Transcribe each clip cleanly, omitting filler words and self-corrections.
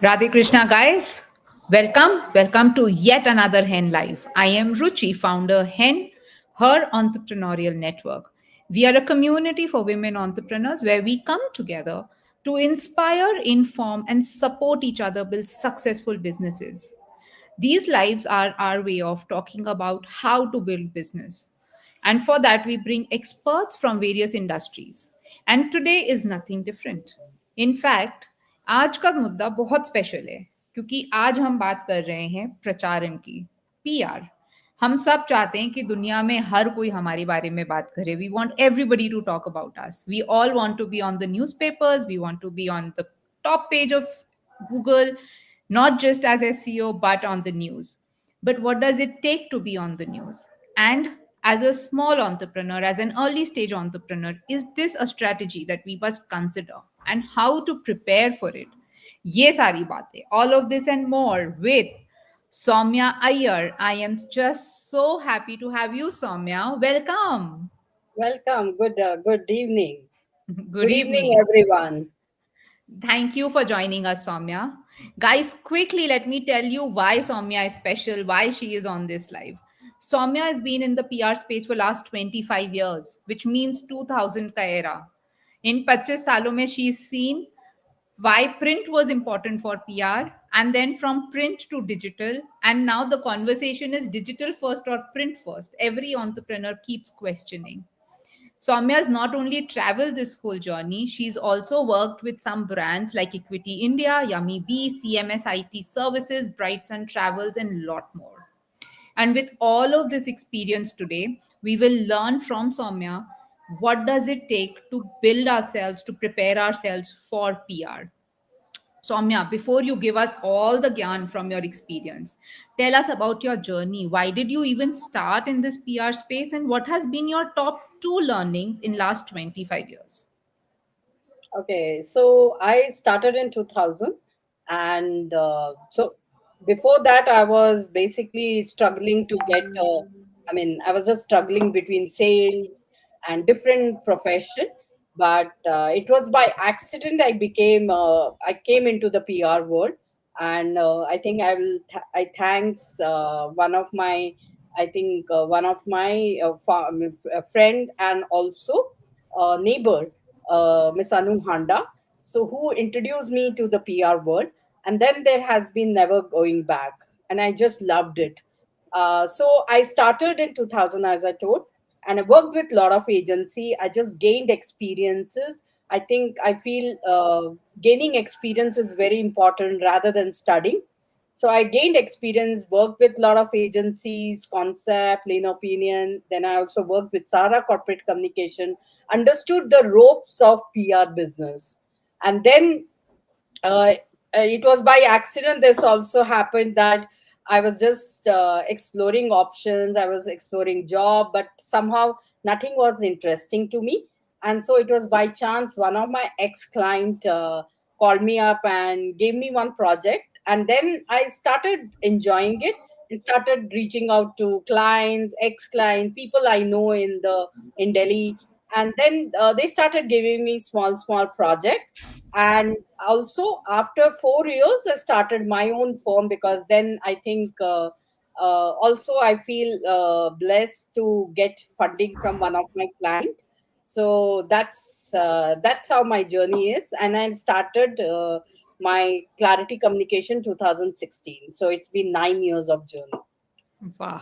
Radhe Krishna, guys. Welcome to yet another Hen Live. I am Ruchi, founder Hen, her entrepreneurial network. We are a community for women entrepreneurs where we come together to inspire, inform, and support each other build successful businesses. These lives are our way of talking about how to build business. And for that, we bring experts from various industries. And today is nothing different. In fact, आज का मुद्दा बहुत special है क्योंकि आज हम बात कर रहे हैं प्रचारण की पीआर। हम सब चाहते हैं कि दुनिया में हर कोई हमारे बारे में बात करे। We want everybody to talk about us. We all want to be on the newspapers, we want to be on the top page of Google, not just as SEO, but on the news. But what does it take to be on the news? And as a small entrepreneur, as an early stage entrepreneur, is this a strategy that we must consider and how to prepare for it? Ye sari baatein, all of this and more with Sowmya Iyer. I am just so happy to have you, Sowmya. Welcome. Welcome. Good evening. Good Good evening, evening. everyone. Thank you for joining us, Soumya. Guys, quickly let me tell you why Soumya is special, why she is on this live. Soumya has been in the PR space for last 25 years, which means 2000 ka era. In 25 सालों में she's seen why print was important for PR, and then from print to digital, and now the conversation is digital first or print first. Every entrepreneur keeps questioning. Soumya has not only traveled this whole journey, she's also worked with some brands like Equity India, Yummy Bee, CMS IT Services, Bright Sun Travels, and a lot more. And with all of this experience today, we will learn from Soumya what does it take to build ourselves, to prepare ourselves for PR. Soumya, before you give us all the gyan from your experience, tell us about your journey. Why did you even start in this PR space, and what has been your top two learnings in last 25 years? Okay, so I started in 2000, and so before that, I was basically struggling to get. I was just struggling between sales and different profession, but it was by accident I came into the PR world, and I think I thanks one of my a friend and also neighbor, Miss Anu Handa, so who introduced me to the PR world, and then there has been never going back, and I just loved it. So I started in 2000, as I told, and I worked with a lot of agency. I just gained experiences. I feel gaining experience is very important rather than studying. So I gained experience, worked with a lot of agencies, Concept, Lane Opinion. Then I also worked with Sara Corporate Communication, understood the ropes of PR business. And then it was by accident. This also happened that I was just exploring options. I was exploring job, but somehow nothing was interesting to me. And so it was by chance one of my ex client called me up and gave me one project, and then I started enjoying it and started reaching out to clients, ex client, people I know in Delhi, and then they started giving me small project. And also after 4 years I started my own firm, because then I think also I feel blessed to get funding from one of my clients. So that's how my journey is, and I started my Clarity Communication 2016, so it's been 9 years of journey. Wow.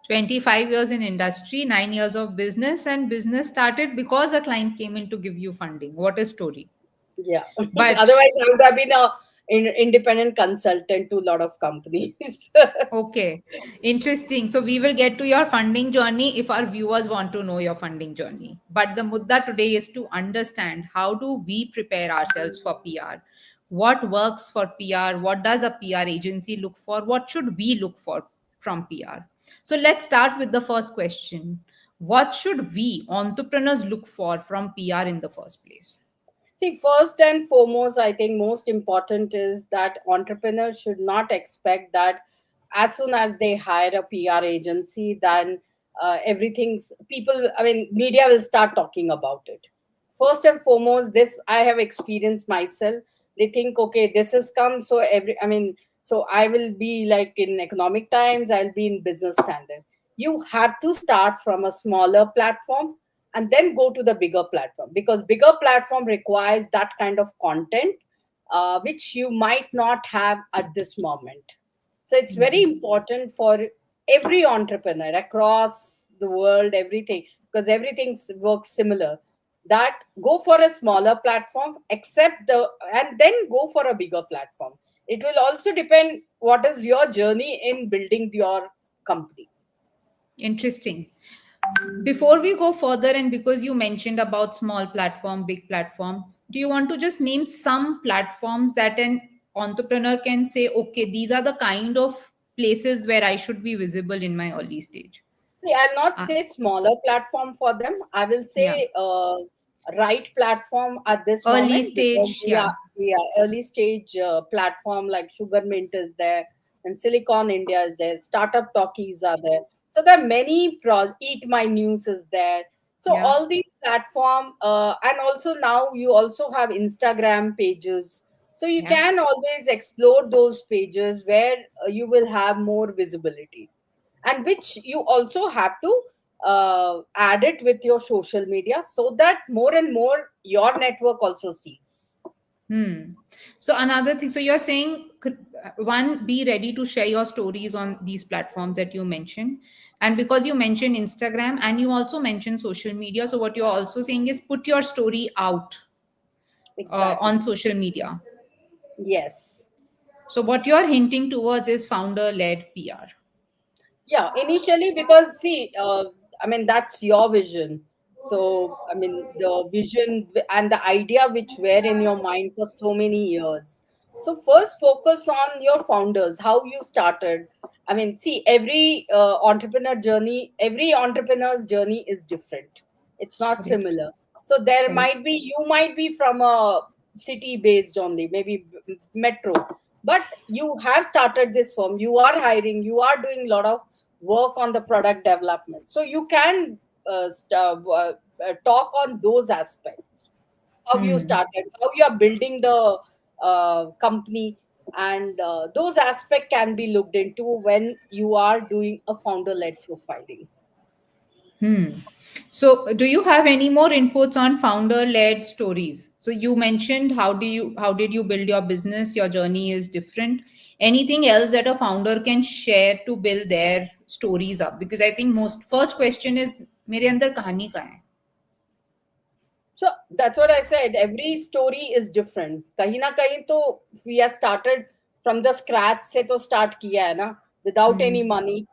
25 years in industry, 9 years of business, and business started because a client came in to give you funding. What a story. Yeah. But Otherwise I would have been a independent consultant to a lot of companies. okay, interesting. So we will get to your funding journey if our viewers want to know your funding journey. But the mudda today is to understand how do we prepare ourselves for PR? What works for PR? What does a PR agency look for? What should we look for from PR? So let's start with the first question. What should we entrepreneurs look for from PR in the first place? See, first and foremost, I think most important is that entrepreneurs should not expect that as soon as they hire a PR agency, then everything's people, media will start talking about it. First and foremost, this I have experienced myself. They think, okay, this has come, so so I will be like in economic times, I'll be in business standard. You have to start from a smaller platform and then go to the bigger platform, because bigger platform requires that kind of content which you might not have at this moment. So it's very important for every entrepreneur across the world, everything, because everything works similar, that go for a smaller platform, accept the, and then go for a bigger platform. It will also depend what is your journey in building your company. Interesting. Before we go further, and because you mentioned about small platform, big platforms, do you want to just name some platforms that an entrepreneur can say, okay, these are the kind of places where I should be visible in my early stage? See, I'll not Uh, say smaller platform for them. I will yeah. say right platform at this Early moment, because stage. Yeah. we are early stage platform like Sugar Mint is there, and Silicon India is there. Startup Talkies are there. So there are many. Eat My News is there. So Yeah. all these platform, and also now you also have Instagram pages. So you Yeah. can always explore those pages where you will have more visibility, and which you also have to add it with your social media, so that more and more your network also sees. Hmm. So another thing, so you're saying one, be ready to share your stories on these platforms that you mentioned. And because you mentioned Instagram and you also mentioned social media, so what you're also saying is put your story out on Exactly. social media. Yes. So what you're hinting towards is founder-led PR. Yeah, initially, because see, that's your vision. So the vision and the idea which were in your mind for so many years. So first focus on your founders, how you started. See, every entrepreneur's journey is different. It's not Correct. similar. So there Correct. might be, you might be from a city based only, maybe metro, but you have started this firm, you are hiring, you are doing a lot of work on the product development, so you can talk on those aspects, how you Hmm. started, how you are building the company, and those aspects can be looked into when you are doing a founder led profiling. Hmm. So, do you have any more inputs on founder-led stories? So, you mentioned how did you build your business? Your journey is different. Anything else that a founder can share to build their stories up? Because I think most first question is मेरे अंदर कहानी का है. So that's what I said. Every story is different. कहीं ना कहीं तो we have started from the scratch से तो start किया है ना, without any Hmm. money.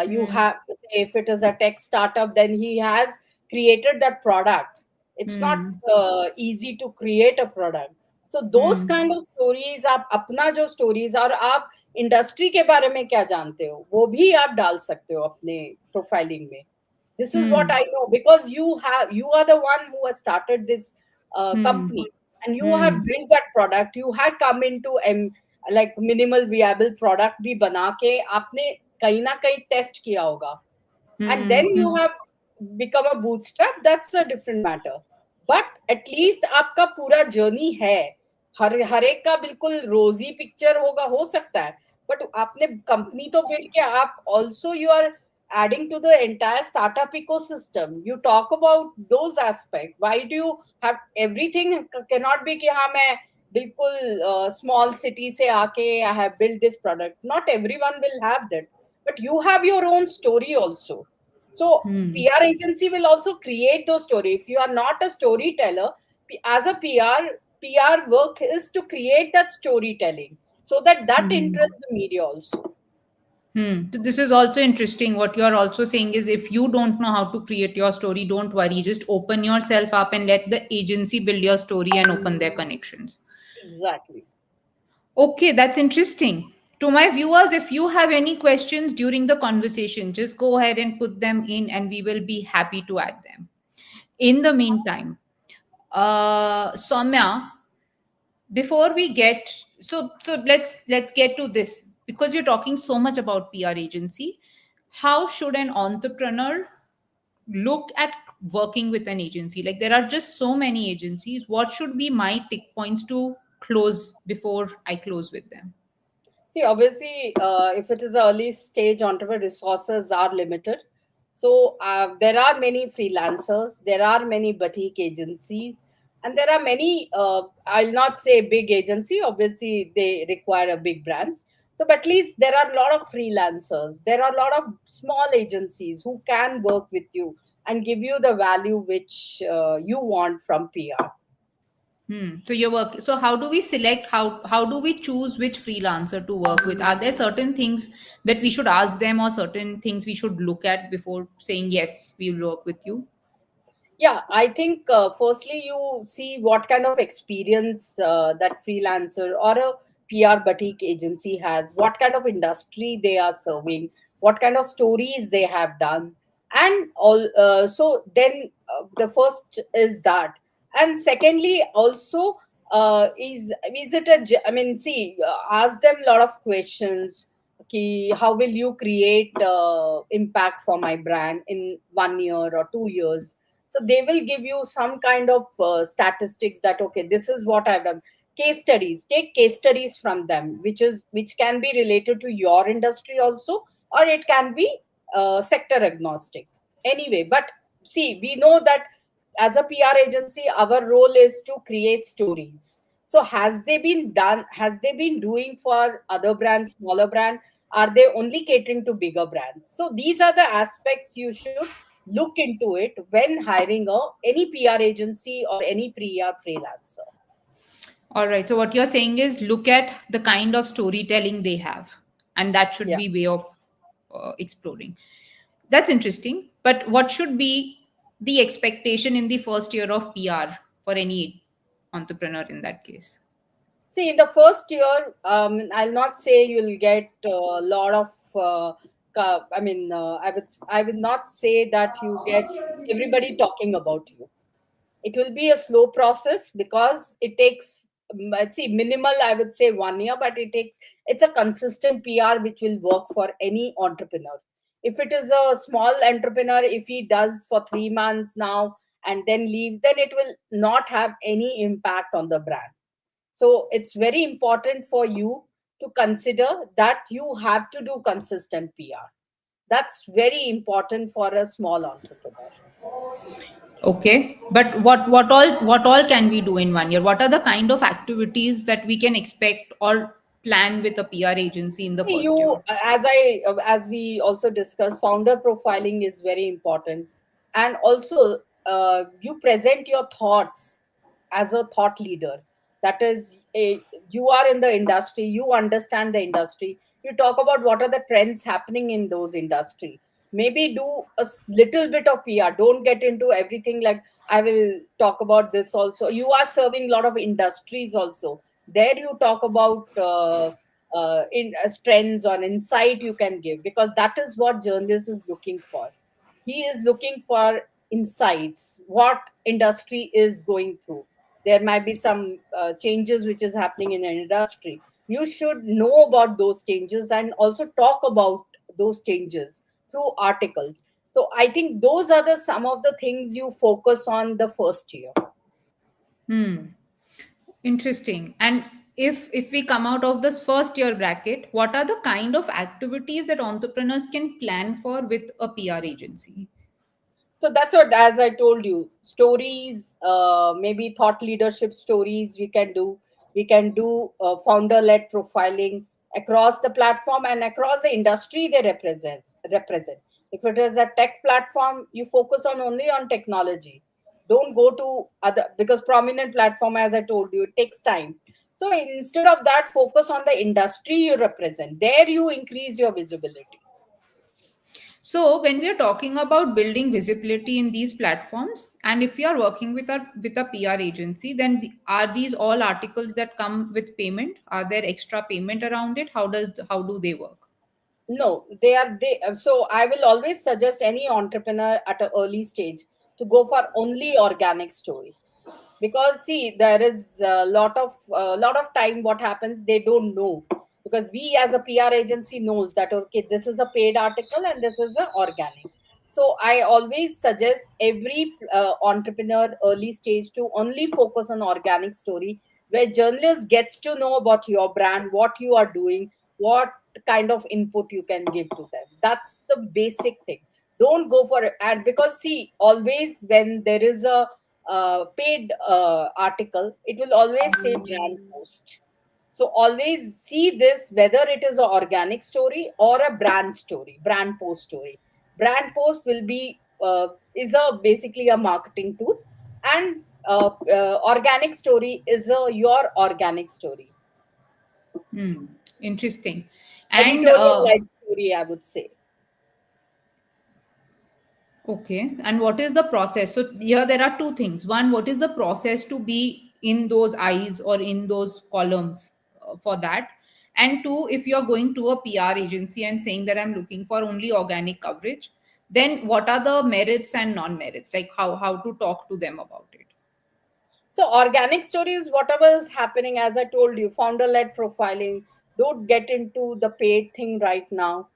You Hmm. have, if it is a tech startup, then he has created that product. It's not Hmm. easy to create a product. So those Hmm. kind of stories, आप अपना जो stories, और आप industry के बारे में क्या जानते हो वो भी आप डाल सकते हो अपने प्रोफाइलिंग में. This is what Hmm. I know, because you are the one who has started this Hmm. company, and you have Hmm. built that product. You had come into like minimal viable product भी बना के आपने कहीं ना कहीं test किया होगा, and Hmm. then you Hmm. have become a bootstrap. That's a different matter, but at least आपका पूरा जर्नी है. हर एक का बिल्कुल रोजी पिक्चर होगा, हो सकता है, बट आपने कंपनी तो बिल्ड किया. आप also you are adding to the entire startup ecosystem. You talk about those aspects. Why do you have everything? Cannot be कि हाँ मैं बिल्कुल small city से आके I have built this product. Not everyone will have that, but you have your own story also. So Hmm. PR agency will also create those story. If you are not a storyteller, as a PR work is to create that storytelling, so that Hmm. interests the media also. Hmm. So this is also interesting. What you're also saying is if you don't know how to create your story, don't worry. Just open yourself up and let the agency build your story and open their connections. Exactly. Okay, that's interesting. To my viewers, if you have any questions during the conversation, just go ahead and put them in and we will be happy to add them. In the meantime, Soumya, before we get let's get to this because we're talking so much about PR agency. How should an entrepreneur look at working with an agency? Like there are just so many agencies. What should be my tick points to close before I close with them? See, obviously, if it is an early stage entrepreneur, resources are limited. So there are many freelancers, there are many boutique agencies, and there are many. I'll not say big agency. Obviously, they require a big brands. So, but at least there are a lot of freelancers. There are a lot of small agencies who can work with you and give you the value which you want from PR. So you're working. So how do we select? How do we choose which freelancer to work with? Are there certain things that we should ask them, or certain things we should look at before saying yes, we will work with you? Yeah, I think firstly you see what kind of experience that freelancer or a PR boutique agency has, what kind of industry they are serving, what kind of stories they have done, and all. So then the first is that, and secondly also is it a? I mean, see, ask them a lot of questions. Ki, how will you create impact for my brand in 1 year or 2 years? So they will give you some kind of statistics that okay, this is what I've done. Case studies, take case studies from them, which can be related to your industry also, or it can be sector agnostic anyway. But see, we know that as a PR agency our role is to create stories. So has they been doing for other brands, smaller brand? Are they only catering to bigger brands? So these are the aspects you should look into it when hiring a any PR agency or any PR freelancer. All right. So what you're saying is look at the kind of storytelling they have, and that should Yeah. be way of exploring. That's interesting. But what should be the expectation in the first year of PR for any entrepreneur in that case? See, in the first year, I'll not say you'll get a lot of. I would not say that you get everybody talking about you. It will be a slow process because it takes, let's see, minimal. I would say 1 year, but it's a consistent PR which will work for any entrepreneur. If it is a small entrepreneur, if he does for 3 months now and then leaves, then it will not have any impact on the brand. So it's very important for you to consider that you have to do consistent PR. That's very important for a small entrepreneur. Okay, but what all can we do in 1 year? What are the kind of activities that we can expect or plan with a PR agency in the first year? You, as we also discussed, founder profiling is very important, and also you present your thoughts as a thought leader. That is, you are in the industry, you understand the industry, you talk about what are the trends happening in those industry. Maybe do a little bit of PR, don't get into everything. Like, I will talk about this also, you are serving a lot of industries also, there you talk about in trends or insight you can give, because that is what journalist is looking for. He is looking for insights, what industry is going through. There might be some changes which is happening in an industry. You should know about those changes and also talk about those changes through articles. So I think those are the some of the things you focus on the first year. Interesting. And if we come out of this first year bracket, what are the kind of activities that entrepreneurs can plan for with a PR agency? So that's what, as I told you, stories, maybe thought leadership stories we can do founder led profiling across the platform and across the industry they represent. If it is a tech platform, you focus on only on technology. Don't go to other, because prominent platform, as I told you, it takes time. So instead of that, focus on the industry you represent, there you increase your visibility. So when we are talking about building visibility in these platforms, and if we are working with a PR agency, then are these all articles that come with payment? Are there extra payment around it? How do they work? No, so I will always suggest any entrepreneur at an early stage to go for only organic story. Because see, there is a lot of time what happens, they don't know, because we as a PR agency knows that okay, this is a paid article and this is the organic. So I always suggest every entrepreneur early stage to only focus on organic story. where journalists gets to know about your brand, what you are doing, what kind of input you can give to them. That's the basic thing. Don't go for it. And because see, always when there is a paid article, it will always say brand post. So always see this whether it is an organic story or a brand story, brand post story. Brand post will be is a basically a marketing tool, and organic story is a your organic story, Hmm. Interesting. And editorial led story, I would say. okay. And what is the process? So here there are two things. One, what is the process to be in those eyes or in those columns for that? And two, if you're going to a PR agency and saying that I'm looking for only organic coverage, then what are the merits and non-merits? Like how to talk to them about it? So organic story is whatever is happening, as I told you, founder led profiling. Don't get into the paid thing right now.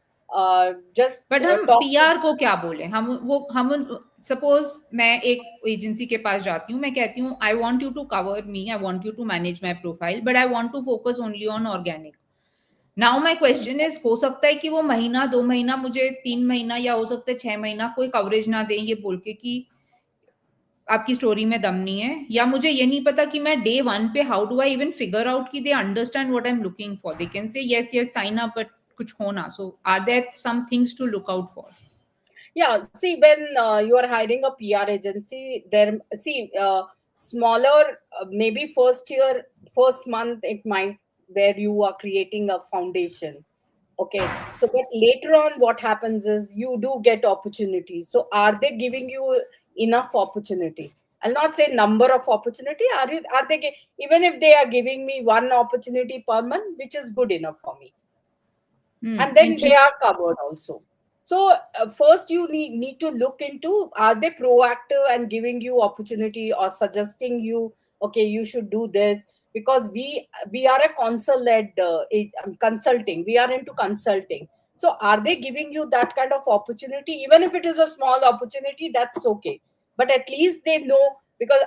Just but हम talk to. PR को क्या बोले हम suppose मैं एक agency के पास जाती हूँ मैं कहती हूँ I want you to cover me I want you to manage my profile but I want to focus only on organic now my question is हो सकता है कि वो महीना 2 महीना मुझे 3 महीना या हो सकता है 6 महीना कोई कवरेज ना दें ये बोल के कि आपकी स्टोरी में दम नहीं है या मुझे ये नहीं पता कि मैं डे वन पे how do I even figure out कि they understand what I am looking for they can say yes yes sign up but कुछ होना so are there some things to look out for Yeah, see, when you are hiring a PR agency, there, see, smaller, maybe first year, first month, it might where you are creating a foundation. Okay, so but later on, what happens is you do get opportunities. So, are they giving you enough opportunity? I'll not say number of opportunity. Are they even if they are giving me one opportunity per month, which is good enough for me, and then they Interesting. are covered also. So first you need to look into, are they proactive and giving you opportunity or suggesting you, okay, you should do this, because we are a counsel-led consulting, we are into consulting. So are they giving you that kind of opportunity? Even if it is a small opportunity, that's okay, but at least they know, because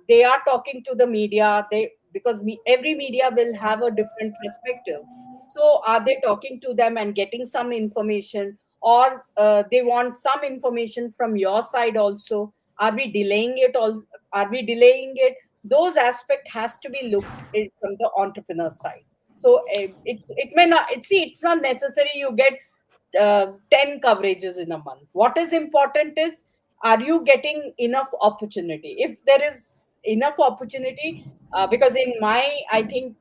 they are talking to the media, they, because every media will have a different perspective. So are they talking to them and getting some information, or they want some information from your side also? Are we delaying it all? Are we delaying it? Those aspect has to be looked at from the entrepreneur side. So it may not, it's not necessary you get 10 coverages in a month. What is important is, are you getting enough opportunity? If there is enough opportunity, because in my, I think,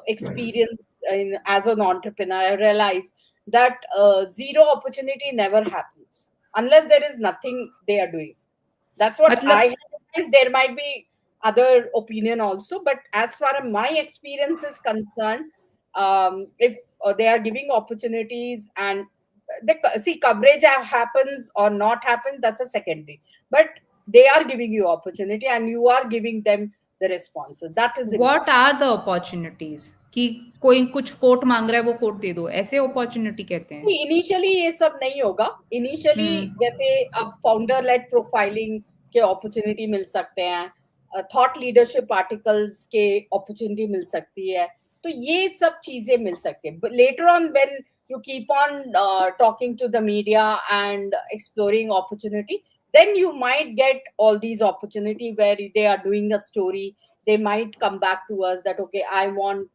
experience as an entrepreneur, I realize that zero opportunity never happens unless there is nothing they are doing. That's what I मतलब realize. There might be other opinion also, but as far as my experience is concerned, if they are giving opportunities, and see, coverage happens or not happens, that's a secondary, but they are giving you opportunity and you are giving them the responses, that is what important. Are the opportunities कि कोई कुछ coat मांग रहा है वो coat दे दो ऐसे opportunity कहते हैं इनिशियली ये सब नहीं होगा। इनिशियली हम्म जैसे अब फाउंडर लेड प्रोफाइलिंग के अपॉर्चुनिटी मिल सकते हैं, थॉट लीडरशिप आर्टिकल्स के अपॉर्चुनिटी मिल सकती है, तो ये सब चीजें मिल सकती है। Later on when you keep on talking to the media and exploring opportunity, then you might get all these opportunity where they are doing a story. They might come back to us that, okay, I want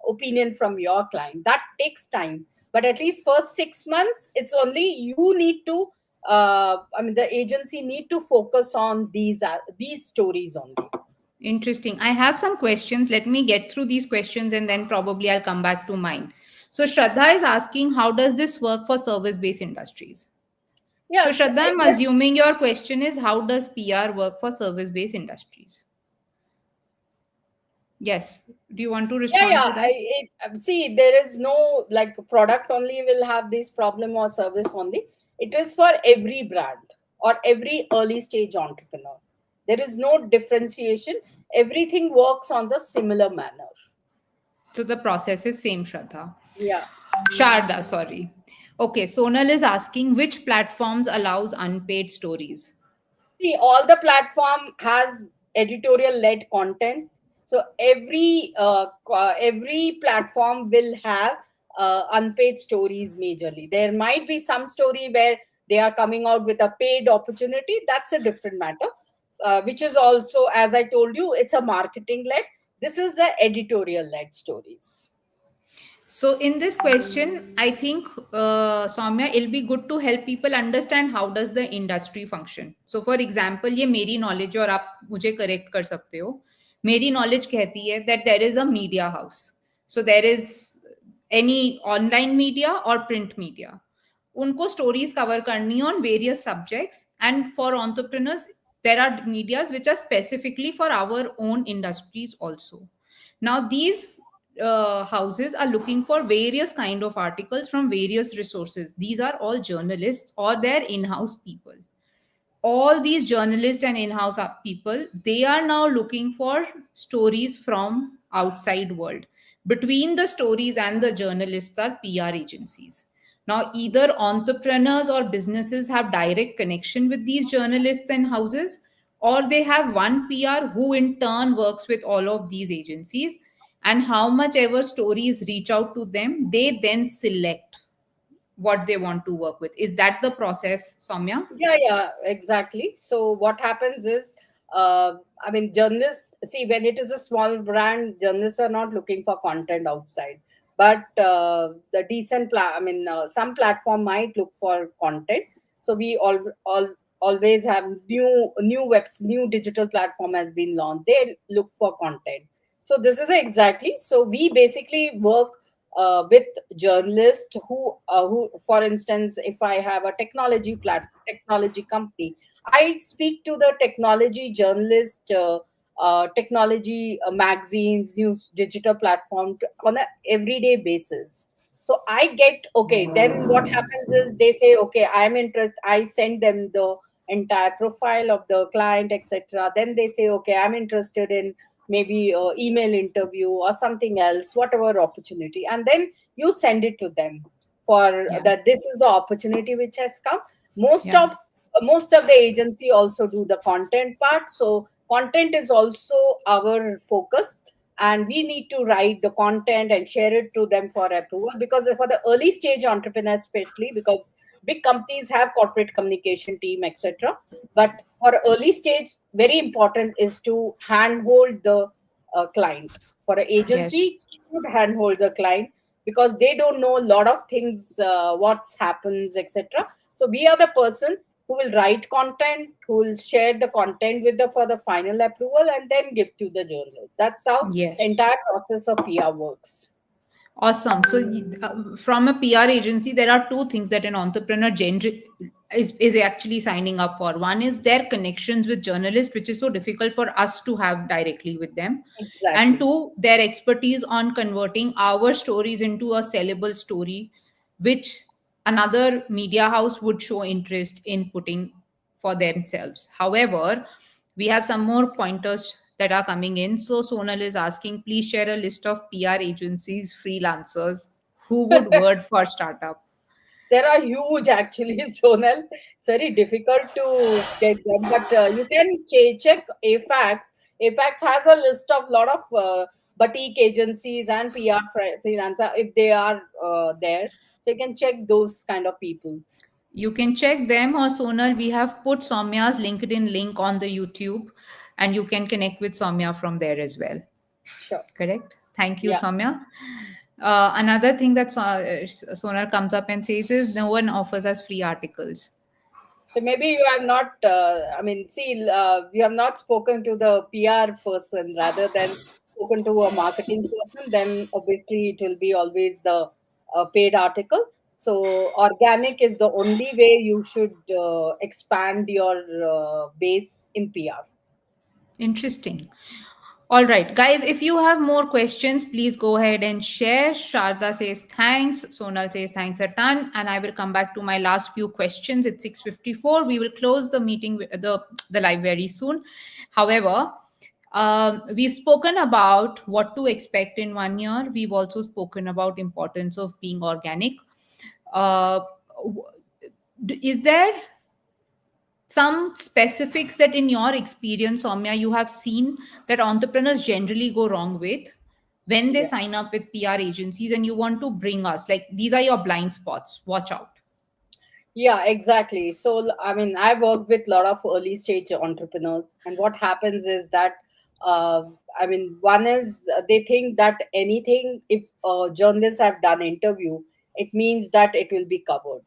opinion from your client. That takes time, but at least first 6 months, it's only you need to, I mean, the agency need to focus on these stories only. interesting I have some questions let me get through these questions and then probably I'll come back to mine so Shraddha is asking how does this work for service based industries so Yes, Shraddha I'm yes. assuming your question is how does PR work for service based industries yes do you want to Yeah, respond yeah. to that See, there is no like product only will have this problem or service only. It is for every brand or every early stage entrepreneur. There is no differentiation. Everything works on the similar manner. so the process is same Shraddha Yeah. Sharda, sorry. Okay, Sonal is asking which platforms allows unpaid stories. See, all the platform has editorial led content. So every platform will have unpaid stories majorly. There might be some story where they are coming out with a paid opportunity. That's a different matter, which is also, as I told you, it's a marketing led. This is the editorial led stories. So in this question, I think, Soumya, it'll be good to help people understand how does the industry function. So for example, ये मेरी knowledge और आप मुझे correct कर सकते हो. मेरी knowledge कहती है that there is a media house. So there is any online media or print media. उनको stories cover करनी है on various subjects, and for entrepreneurs there are medias which are specifically for our own industries also. Now these houses are looking for various kind of articles from various resources. These are all journalists or their in-house people. All these journalists and in-house people, they are now looking for stories from outside world. Between the stories and the journalists are PR agencies. Now either entrepreneurs or businesses have direct connection with these journalists and houses, or they have one PR who in turn works with all of these agencies, and how much ever stories reach out to them, they then select what they want to work with. Is that the process, Soumya? Yeah, yeah, exactly. So what happens is, I mean, journalists see, when it is a small brand, journalists are not looking for content outside. But the I mean, some platform might look for content. So we all always have new digital platform has been launched. They look for content. So this is exactly. So we basically work with journalists who, for instance, if I have a technology company, I speak to the technology journalist, technology magazines, news, digital platform on a everyday basis. So I get, okay. Then what happens is they say, okay, I'm interested. I send them the entire profile of the client, etc. Then they say, okay, I'm interested in maybe email interview or something else, whatever opportunity, and then you send it to them for Yeah. that. This is the opportunity which has come. most Yeah. of most of the agency also do the content part. So content is also our focus, and we need to write the content and share it to them for approval, because for the early stage entrepreneurs especially, because big companies have corporate communication team, etc. But for early stage, very important is to handhold the client. For an Yes. agency, should handhold the client, because they don't know a lot of things, what's happens, etc. So we are the person who will write content, who will share the content with the for the final approval, and then give to the journalist. That's how the Yes. entire process of PR works. Awesome. So, from a PR agency, there are two things that an entrepreneur is actually signing up for. One is their connections with journalists, which is so difficult for us to have directly with them. And Exactly. two, their expertise on converting our stories into a sellable story, which another media house would show interest in putting for themselves. However, we have some more pointers that are coming in. So Sonal is asking, please share a list of PR agencies, freelancers who would word for startup. There are huge actually, Sonal. It's very difficult to get them, but you can check AFAX. AFAX has a list of lot of boutique agencies and PR freelancer if they are there. So you can check those kind of people. You can check them, or Sonal, we have put Soumya's LinkedIn link on the YouTube, and you can connect with Soumya from there as well. Sure. Correct? Thank you, Yeah. Soumya. Another thing that Sonal comes up and says is no one offers us free articles. So maybe you have not, I mean, see, you have not spoken to the PR person rather than spoken to a marketing person. Then obviously it will be always the paid article. So organic is the only way you should expand your base in PR. Interesting. All right, guys, if you have more questions, please go ahead and share. Sharda says thanks. Sonal says thanks a ton. And I will come back to my last few questions at 6:54. We will close the meeting, the live very soon. However, we've spoken about what to expect in 1 year. We've also spoken about importance of being organic. Uh, is there Some specifics that in your experience, Soumya, you have seen that entrepreneurs generally go wrong with when they Yeah. sign up with PR agencies, and you want to bring us like these are your blind spots. Watch out. Yeah, exactly. So, I mean, I've worked with a lot of early stage entrepreneurs, and what happens is that, uh, I mean, one is they think that anything, if journalists have done interview, it means that it will be covered.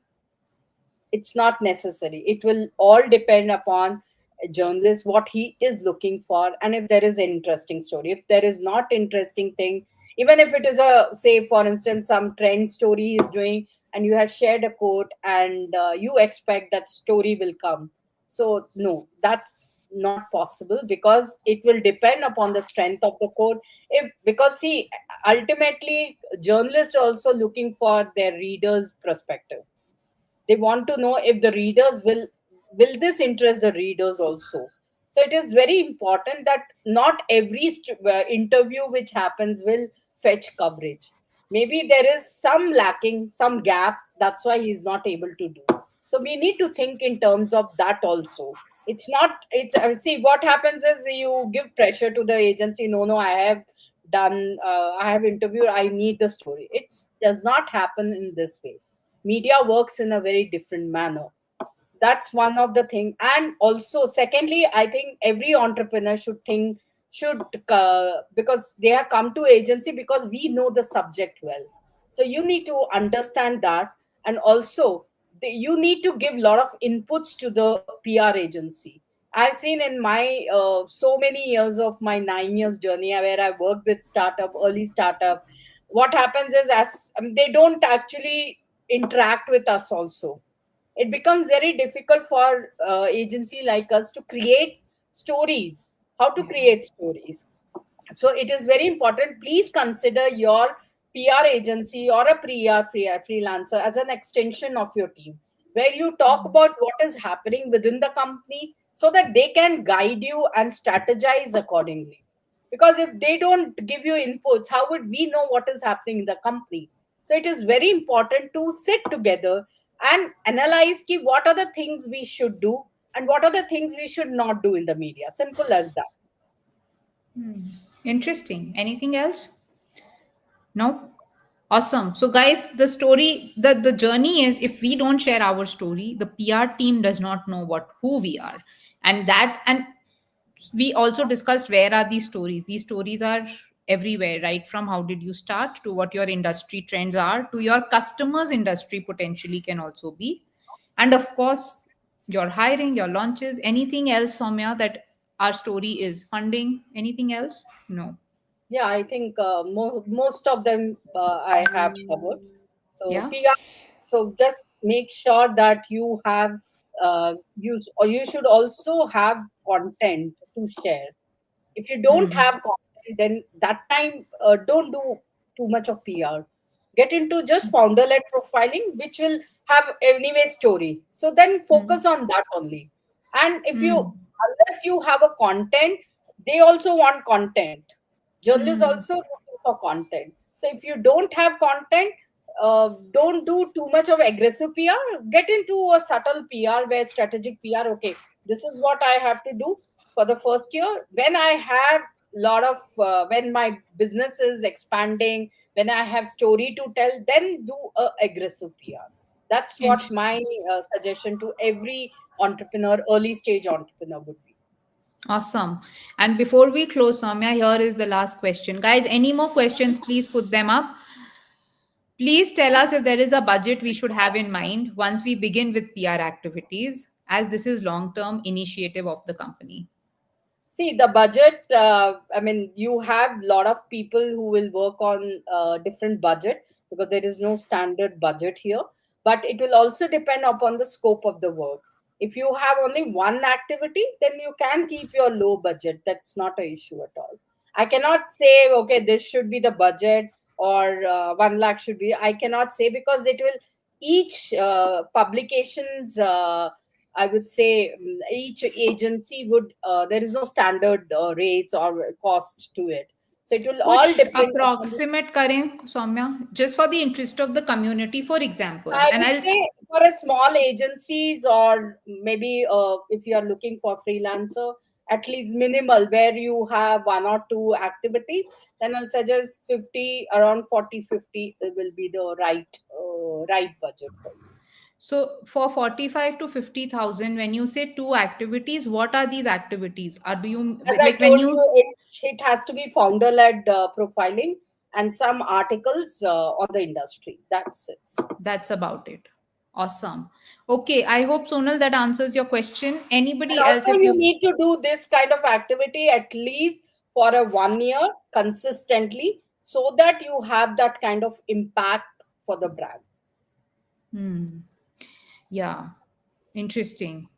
It's not necessary. It will all depend upon a journalist what he is looking for, and if there is an interesting story. If there is not interesting thing, even if it is a, say for instance, some trend story he is doing, and you have shared a quote, and you expect that story will come. So no, that's not possible, because it will depend upon the strength of the quote. If, because see, ultimately journalists are also looking for their readers perspective. They want to know if the readers will this interest the readers also. So it is very important that not every interview which happens will fetch coverage. Maybe there is some lacking, some gaps, that's why he's not able to do. So we need to think in terms of that also. It's not, it's see, what happens is you give pressure to the agency. No, no, I have done, I have interviewed, I need the story. It does not happen in this way. Media works in a very different manner. That's one of the thing. And also secondly, I think every entrepreneur should think, should because they have come to agency because we know the subject well. So you need to understand that. And also you need to give a lot of inputs to the PR agency. I've seen in my so many years of my 9 years journey where I worked with startup, early startup, what happens is, as they don't actually interact with us also, it becomes very difficult for agency like us to create stories, how to create stories. So it is very important. Please consider your PR agency or a freelancer as an extension of your team, where you talk about what is happening within the company so that they can guide you and strategize accordingly. Because if they don't give you inputs, how would we know what is happening in the company? So it is very important to sit together and analyze ki what are the things we should do and what are the things we should not do in the media. Simple as that. Interesting. Anything else? No? Awesome. So guys, the story, the journey is if we don't share our story, the PR team does not know what who we are. And we also discussed where are these stories are everywhere, right from how did you start to what your industry trends are to your customers industry potentially can also be, and of course your hiring, your launches. Anything else, Soumya, that our story is funding? Anything else? No. Yeah, I think most of them I have covered. So Yeah. PR. So just make sure that you have use, or you should also have content to share. If you don't have content, then that time don't do too much of PR. Get into just founder-led profiling, which will have anyway story. So then focus on that only. And if you, unless you have a content, they also want content. Journalists also looking for content. So if you don't have content, don't do too much of aggressive PR. Get into a subtle PR where strategic PR. Okay, this is what I have to do for the first year. When I have lot of when my business is expanding, when I have story to tell, then do a aggressive PR. That's what my Interesting. suggestion to every entrepreneur, early stage entrepreneur would be. Awesome. And before we close, Soumya, here is the last question. Guys, any more questions, please put them up. Please tell us if there is a budget we should have in mind once we begin with PR activities, as this is long-term initiative of the company. See, the budget, I mean, you have a lot of people who will work on different budget, because there is no standard budget here. But it will also depend upon the scope of the work. If you have only one activity, then you can keep your low budget. That's not an issue at all. I cannot say, okay, this should be the budget, or 1 lakh should be. I cannot say, because it will, each publications I would say, each agency would, there is no standard rates or cost to it. So it will all Kuch depend upon the, approximate करें, Soumya, just for the interest of the community, for example. I And would I'll say for a small agencies, or maybe if you are looking for freelancer, at least minimal, where you have one or two activities, then I'll suggest 50, around 40, 50 will be the right budget for you. So for 45 to 50,000, when you say two activities, what are these activities? Are do you As I like when told you you, it has to be founder led profiling and some articles on the industry. That's it. that's about it. Awesome. Okay, I hope Sonal that answers your question. And Anybody else also, if you you need to do this kind of activity at least for a 1 year consistently, so that you have that kind of impact for the brand. hmm, yeah, interesting.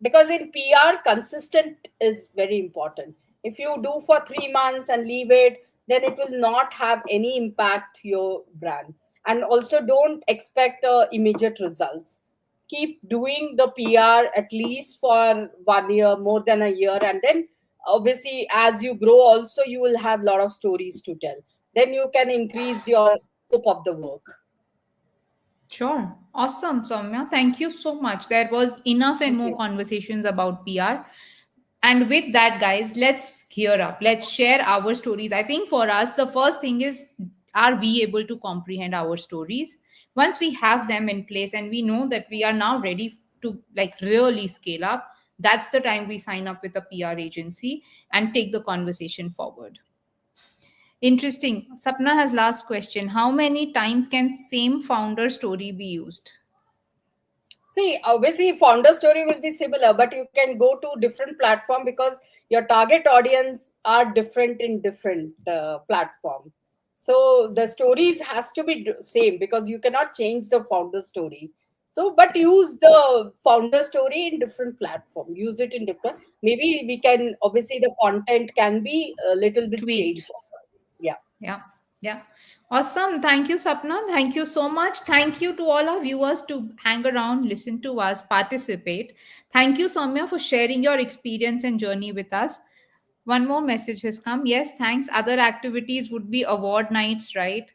Because in PR, consistent is very important. If you do for 3 months and leave it, then it will not have any impact to your brand. And also, don't expect immediate results. Keep doing the PR at least for 1 year, more than a year, and then obviously as you grow, also you will have a lot of stories to tell. Then you can increase your scope of the work. Sure. Awesome, Soumya. Thank you so much. There was enough and Thank more you. conversations about PR. And with that, guys, let's gear up. Let's share our stories. I think for us, the first thing is, are we able to comprehend our stories? Once we have them in place and we know that we are now ready to like really scale up, that's the time we sign up with a PR agency and take the conversation forward. Interesting. Sapna has last question. How many times can same founder story be used? See, obviously, founder story will be similar, but you can go to different platform because your target audience are different in different platform. So the stories has to be same because you cannot change the founder story. So, but Yes. use the founder story in different platform. Use it in different. Maybe we can obviously the content can be a little bit changed. Tweaked. Yeah. Yeah. Yeah. Awesome. Thank you, Sapna. Thank you so much. Thank you to all our viewers to hang around, listen to us, participate. Thank you, Soumya, for sharing your experience and journey with us. One more message has come. Yes, thanks. Other activities would be award nights, right?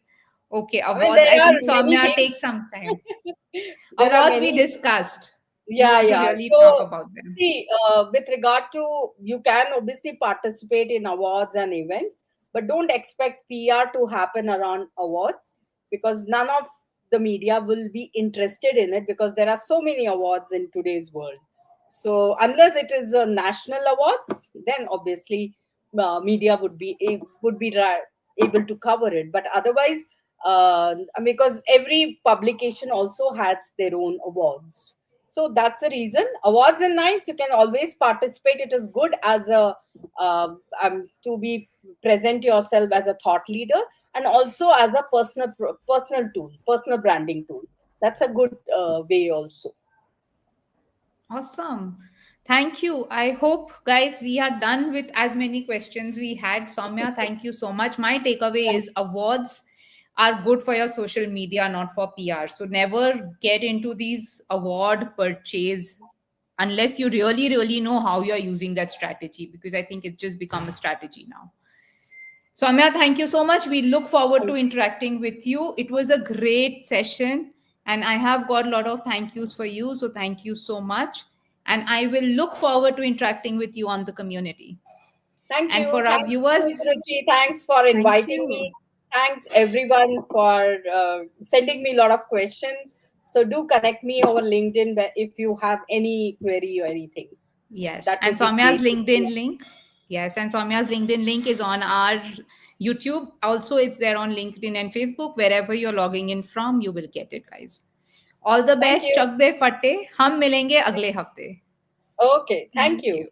Okay, I mean, awards. I there are think many Soumya things. take some time. There are Awards we many. discussed. You Yeah, want to yeah. really talk So, about them. see, with regard to, you can obviously participate in awards and events, but don't expect PR to happen around awards, because none of the media will be interested in it, because there are so many awards in today's world. So, unless it is a national awards, then obviously media able to cover it. But otherwise, because every publication also has their own awards, so that's the reason. Awards and nights, you can always participate. It is good as a to be present yourself as a thought leader, and also as a personal tool, personal branding tool. That's a good way also. Awesome. Thank you. I hope, guys, we are done with as many questions we had. Soumya, thank you so much. My takeaway is awards are good for your social media, not for PR. So never get into these award purchase unless you really, really know how you're using that strategy, because I think it's just become a strategy now. So, Amya, thank you so much. We look forward to interacting with you. It was a great session, and I have got a lot of thank yous for you. So, thank you so much. And I will look forward to interacting with you on the community. Thank And you. for our Thanks, viewers, Ms. Ruchi. Thanks for thank inviting me. you. Thanks, everyone, for sending me a lot of questions. So, do connect me over LinkedIn if you have any query or anything. Yes. That And would be Soumya's great. Yeah. LinkedIn link. Yes. And Soumya's LinkedIn link is on our YouTube. Also, it's there on LinkedIn and Facebook. Wherever you're logging in from, you will get it, guys. All the Thank best. you. Chak de fate. Hum milenge agle hafte. Okay. Thank Thank you. you.